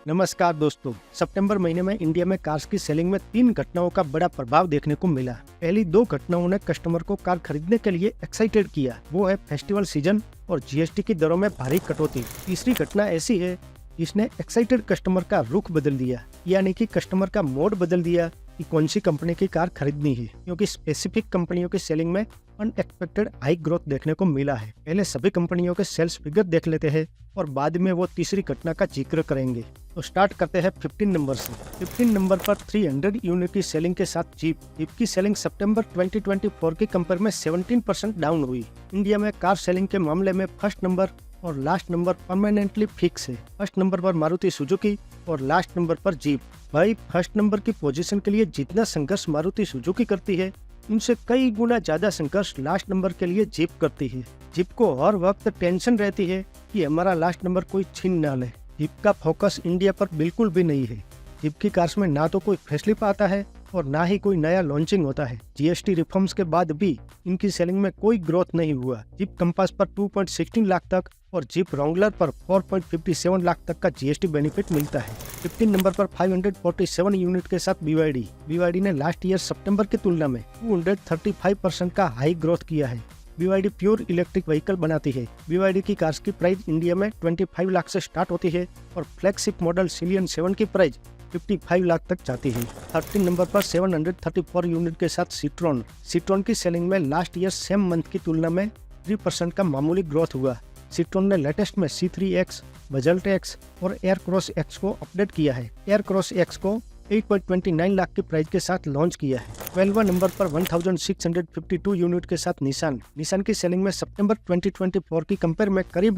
नमस्कार दोस्तों, सितंबर महीने में इंडिया में कार्स की सेलिंग में 3 घटनाओं का बड़ा प्रभाव देखने को मिला। पहली 2 घटनाओं ने कस्टमर को कार खरीदने के लिए एक्साइटेड किया, वो है फेस्टिवल सीजन और जीएसटी की दरों में भारी कटौती। तीसरी घटना ऐसी है जिसने एक्साइटेड कस्टमर का रुख बदल दिया, यानी कि कस्टमर का मोड बदल दिया कि कौन सी कंपनी की कार खरीदनी है, क्योंकि स्पेसिफिक कंपनियों की सेलिंग में अनएक्सपेक्टेड हाई ग्रोथ देखने को मिला है। पहले सभी कंपनियों के सेल्स फिगर देख लेते हैं और बाद में वो तीसरी घटना का जिक्र करेंगे। तो स्टार्ट करते हैं 15 नंबर से। 15 नंबर पर 300 यूनिट की सेलिंग के साथ जीप की सेलिंग सितंबर 2024 के कंपेयर में 17% डाउन हुई। इंडिया में कार सेलिंग के मामले में फर्स्ट नंबर और लास्ट नंबर परमानेंटली फिक्स है। फर्स्ट नंबर पर मारुति सुजुकी और लास्ट नंबर पर जीप। भाई, फर्स्ट नंबर की पोजीशन के लिए जितना संघर्ष मारुति सुजुकी करती है, उनसे कई गुना ज्यादा संघर्ष लास्ट नंबर के लिए जीप करती है। जीप को हर वक्त टेंशन रहती है कि हमारा लास्ट नंबर कोई छीन न ले। जीप का फोकस इंडिया पर बिल्कुल भी नहीं है। जीप की कार्स में ना तो कोई फेसलिफ्ट आता है और ना ही कोई नया लॉन्चिंग होता है। जीएसटी रिफॉर्म्स के बाद भी इनकी सेलिंग में कोई ग्रोथ नहीं हुआ। जीप कंपास पर 2.16 लाख तक और जीप रॉन्गलर पर 4.57 लाख तक का जीएसटी बेनिफिट मिलता है। 15 नंबर पर 547 यूनिट के साथ बीवाईडी ने लास्ट ईयर सितंबर की तुलना में 235% का हाई ग्रोथ किया है। बीवाईडी प्योर इलेक्ट्रिक व्हीकल बनाती है। बीवाईडी की कार्स की प्राइस इंडिया में 25 लाख से स्टार्ट होती है और फ्लैगशिप मॉडल सिलियन 7 की प्राइस 55 लाख तक जाती है। 13 नंबर पर 734 यूनिट के साथ सिट्रॉन की सेलिंग में लास्ट ईयर सेम मंथ की तुलना में 3% का मामूली ग्रोथ हुआ। सिट्रॉन ने लेटेस्ट में C3X, बजल्ट X और एयरक्रॉस X को अपडेट किया है। एयरक्रॉस X को 8.29 लाख की प्राइस के साथ लॉन्च किया है। 12 नंबर पर 1652 यूनिट के साथ निसान की सेलिंग में सितंबर 2024 की कंपेयर में करीब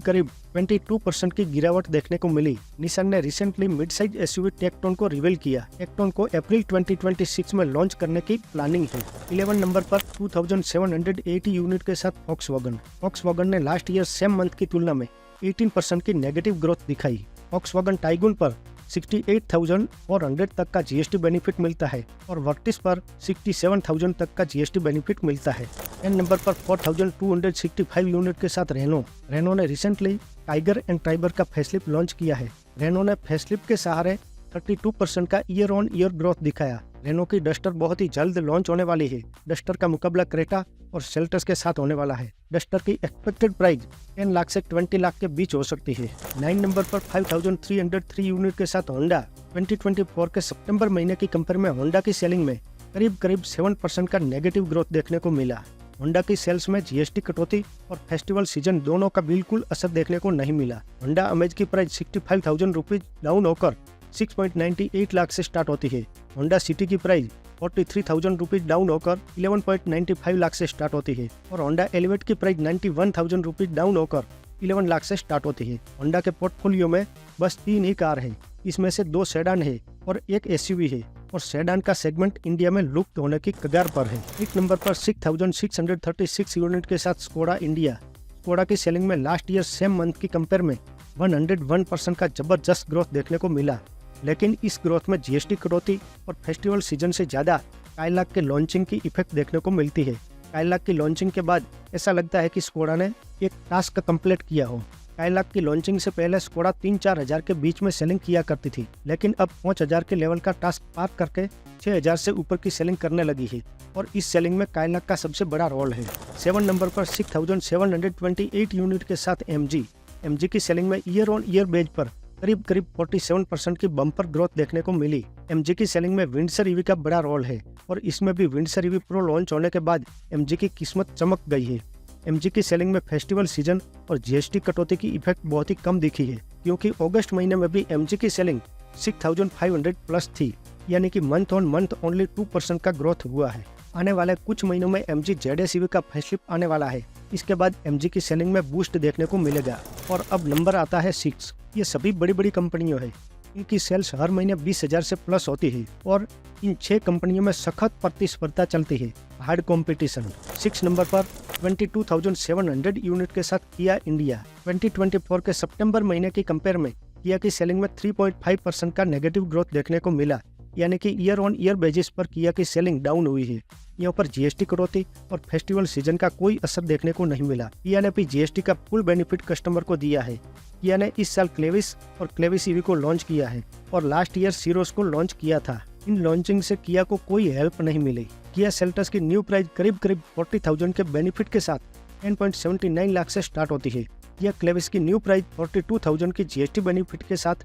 22% की गिरावट देखने को मिली। निसान ने रिसेंटली मिड साइज एसयूवी टेक्टोन को रिवील किया। टेक्टोन को अप्रैल 2026 में लॉन्च करने की प्लानिंग है। 11 नंबर पर 2780 यूनिट के साथ फॉक्सवैगन ने लास्ट ईयर सेम मंथ की तुलना में 18% की नेगेटिव ग्रोथ दिखाई। फॉक्सवैगन टाइगून पर 68,400 तक का जीएसटी बेनिफिट मिलता है और वर्टिस पर 67,000 तक का जीएसटी बेनिफिट मिलता है। 10 नंबर पर 4,265 यूनिट के साथ रेनो ने रिसेंटली टाइगर एंड ट्राइबर का फेसलिफ्ट लॉन्च किया है। रेनो ने फेसलिफ्ट के सहारे 32% का ईयर ऑन ईयर ग्रोथ दिखाया। रेनो की डस्टर बहुत ही जल्द लॉन्च होने वाली है। डस्टर का मुकाबला क्रेटा और सेल्टस के साथ होने वाला है। डस्टर की एक्सपेक्टेड प्राइस 10 लाख से 20 लाख के बीच हो सकती है। 9 नंबर पर 5,303 यूनिट के साथ होंडा। 2024 के सितंबर महीने की कंपेयर में होंडा की सेलिंग में करीब 7% का नेगेटिव ग्रोथ देखने को मिला। होंडा की सेल्स में जीएसटी कटौती और फेस्टिवल सीजन दोनों का बिल्कुल असर देखने को नहीं मिला। होंडा अमेज की प्राइस 65,000 रुपीज डाउन होकर 6.98 लाख से स्टार्ट होती है। होंडा सिटी की प्राइस 43,000 रुपीज डाउन होकर 11.95 लाख से स्टार्ट होती है और होंडा एलिवेट की प्राइस 91,000 रुपीज डाउन होकर 11 लाख से स्टार्ट होती है। होंडा के पोर्टफोलियो में बस 3 ही कार है, इसमें से 2 सेडान है और 1 एसयूवी है और सेडान का सेगमेंट इंडिया में लुप्त होने की कगार पर है। 1 नंबर पर 6,636 यूनिट के साथ स्कोडा की सेलिंग में लास्ट ईयर सेम मंथ की कंपेयर में 101% का जबरदस्त ग्रोथ देखने को मिला, लेकिन इस ग्रोथ में जीएसटी कटौती और फेस्टिवल सीजन से ज्यादा काइलाक के लॉन्चिंग की इफेक्ट देखने को मिलती है। काइलाक की लॉन्चिंग के बाद ऐसा लगता है कि स्कोडा ने एक टास्क कंप्लीट किया हो। काइलाक की लॉन्चिंग से पहले स्कोडा 3-4 हजार के बीच में सेलिंग किया करती थी, लेकिन अब 5,000 के लेवल का टास्क पार करके 6,000 से ऊपर की सेलिंग करने लगी है और इस सेलिंग में काइलाक का सबसे बड़ा रोल है। 7 नंबर पर 6,728 यूनिट के साथ एमजी की सेलिंग में ईयर ऑन ईयर बेस पर करीब 47% की बम्पर ग्रोथ देखने को मिली। एमजी की सेलिंग में विंडसर ईवी का बड़ा रोल है और इसमें भी विंडसर ईवी प्रो लॉन्च होने के बाद एमजी की किस्मत चमक गई है। एमजी की सेलिंग में फेस्टिवल सीजन और जीएसटी कटौती की इफेक्ट बहुत ही कम दिखी है, क्योंकि अगस्त महीने में भी एमजी की सेलिंग 6,500 प्लस थी, यानी कि मंथ ऑन मंथ ओनली 2% का ग्रोथ हुआ है। आने वाले कुछ महीनों में एमजी ZS ईवी का फेसलिफ्ट आने वाला है। इसके बाद एमजी की सेलिंग में बूस्ट देखने को मिलेगा। और अब नंबर आता है 6। ये सभी बड़ी कंपनियों है, इनकी सेल्स हर महीने 20,000 से प्लस होती है और इन 6 कंपनियों में सख्त प्रतिस्पर्धा चलती है, हार्ड कंपटीशन। 6 नंबर पर 22,700 यूनिट के साथ किया इंडिया। 2024 के सितंबर महीने की कंपेयर में किया की सेलिंग में 3.5% का नेगेटिव ग्रोथ देखने को मिला, यानी कि ईयर ऑन ईयर बेसिस पर किया की सेलिंग डाउन हुई है। यहाँ पर जीएसटी कटौती और फेस्टिवल सीजन का कोई असर देखने को नहीं मिला। किया ने भी जीएसटी का फुल बेनिफिट कस्टमर को दिया है। किया ने इस साल क्लेविस और क्लेविस ईवी को लॉन्च किया है और लास्ट ईयर सीरोस को लॉन्च किया था। इन लॉन्चिंग से किया को कोई हेल्प नहीं मिली। किया सेल्टस की न्यू प्राइस करीब 40,000 के बेनिफिट के साथ 10.79 लाख से स्टार्ट होती है। किया क्लेविस की न्यू प्राइस 42,000 की जीएसटी बेनिफिट के साथ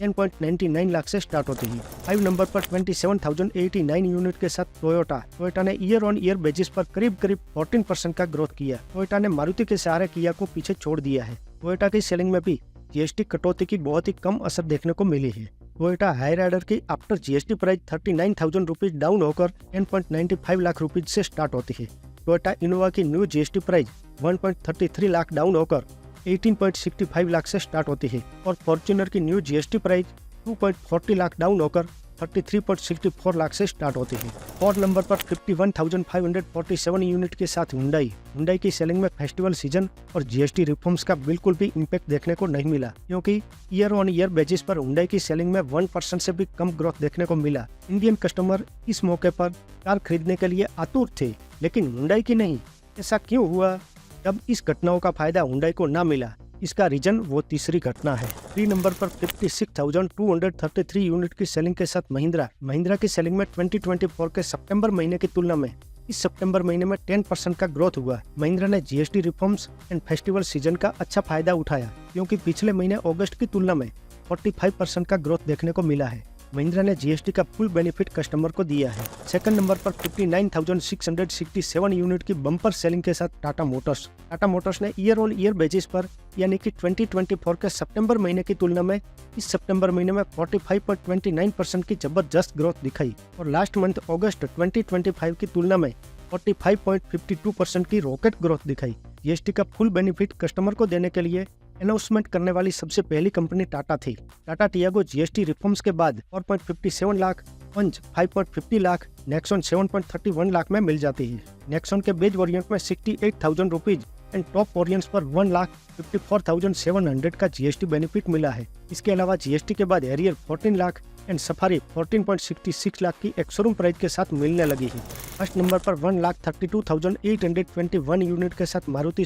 10.99 लाख से स्टार्ट होती है। 5 नंबर पर 27,089 यूनिट के साथ टोयोटा ने ईयर ऑन ईयर बेसिस पर करीब 14% का ग्रोथ किया। टोयोटा ने मारुति के सहारे किया को पीछे छोड़ दिया है। टोयोटा की सेलिंग में भी जीएसटी कटौती की बहुत ही कम असर देखने को मिली है। टोयोटा हाई राइडर की after GST price 39,000 rupees down होकर 10.95 लाख रुपीज से स्टार्ट होती है। टोयोटा इनोवा की new GST price 1.33 lakh down होकर 18.65 लाख से स्टार्ट होती है और फॉर्च्यूनर की new GST price 2.40 lakh down होकर 33.64 लाख से स्टार्ट होती है। 4 नंबर पर 51,547 यूनिट के साथ हुंडई की सेलिंग में फेस्टिवल सीजन और जीएसटी रिफॉर्म्स का बिल्कुल भी इम्पैक्ट देखने को नहीं मिला, क्योंकि ईयर ऑन ईयर बेसिस पर हुंडई की सेलिंग में 1% से भी कम ग्रोथ देखने को मिला। इंडियन कस्टमर इस मौके पर कार खरीदने के लिए आतुर थे, लेकिन हुंडई की नहीं। ऐसा क्यों हुआ? जब इस घटनाओं का फायदा हुंडई को ना मिला, इसका रीजन वो तीसरी घटना है। 3 नंबर पर 56,233 यूनिट की सेलिंग के साथ महिंद्रा की सेलिंग में 2024 के सितंबर महीने की तुलना में इस सितंबर महीने में 10% का ग्रोथ हुआ। महिंद्रा ने GST reforms and festival season का अच्छा फायदा उठाया, क्योंकि पिछले महीने अगस्त की तुलना में 45% का ग्रोथ देखने को मिला है। महिंद्रा ने जीएसटी का फुल बेनिफिट कस्टमर को दिया है। सेकंड नंबर पर 59,667 यूनिट की बम्पर सेलिंग के साथ टाटा मोटर्स ने ईयर ऑन ईयर बेसिस पर यानी कि 2024 के सितंबर महीने की तुलना में इस सितंबर महीने में 45.29% की जबरदस्त ग्रोथ दिखाई और लास्ट मंथ अगस्त 2025 की तुलना में 45.52% की रॉकेट ग्रोथ दिखाई। जीएसटी का फुल बेनिफिट कस्टमर को देने के लिए अनाउंसमेंट करने वाली सबसे पहली कंपनी टाटा थी। टाटा टियागो जीएसटी रिफॉर्म्स के बाद 4.57 लाख, पंच 5.50 लाख, नेक्सॉन 7.31 लाख में मिल जाती है। नेक्सॉन के बेज वेरिएंट में 68,000 रुपीज एंड टॉप वेरिएंट्स पर 1,54,700 का जीएसटी बेनिफिट मिला है। इसके अलावा जीएसटी के बाद Harrier 14 lakh and safari 14.66 lakh की एक शोरूम प्राइस के साथ मिलने लगी है। फर्स्ट नंबर पर 1,32,821 यूनिट के साथ मारुति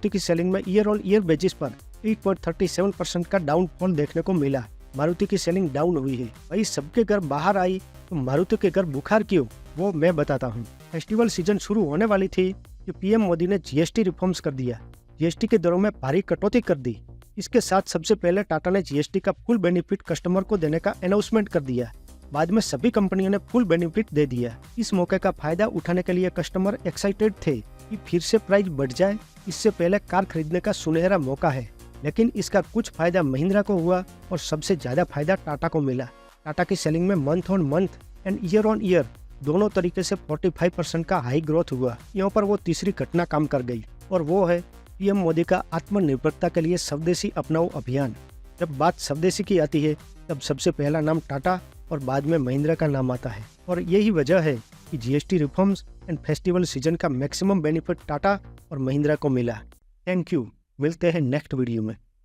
की सेलिंग में ईयर ऑन ईयर बेसिस पर 8.37% का डाउनफॉल देखने को मिला। मारुति की सेलिंग डाउन हुई है। भाई सबके घर बाहर आई तो मारुति के घर बुखार क्यों, वो मैं बताता हूँ। फेस्टिवल सीजन शुरू होने वाली थी कि पीएम मोदी ने जीएसटी रिफॉर्म्स कर दिया। जीएसटी के दरों में भारी कटौती कर दी। इसके साथ सबसे पहले टाटा ने जीएसटी का फुल बेनिफिट कस्टमर को देने का अनाउंसमेंट कर दिया। बाद में सभी कंपनियों ने फुल बेनिफिट दे दिया। इस मौके का फायदा उठाने के लिए कस्टमर एक्साइटेड थे कि फिर से प्राइस बढ़ जाए। इससे पहले कार खरीदने का सुनहरा मौका है, लेकिन इसका कुछ फायदा महिंद्रा को हुआ और सबसे ज्यादा फायदा टाटा को मिला। टाटा की सेलिंग में month on month and year on year दोनों तरीके से 45% का हाई ग्रोथ हुआ। यहाँ पर वो तीसरी घटना काम कर गई और वो है पीएम मोदी का आत्मनिर्भरता के लिए स्वदेशी अपनाओ अभियान। जब बात स्वदेशी की आती है तब सबसे पहला नाम टाटा और बाद में महिंद्रा का नाम आता है और यही वजह है कि GST reforms and festival season का मैक्सिमम बेनिफिट टाटा और महिंद्रा को मिला। Thank you. मिलते हैं नेक्स्ट वीडियो में।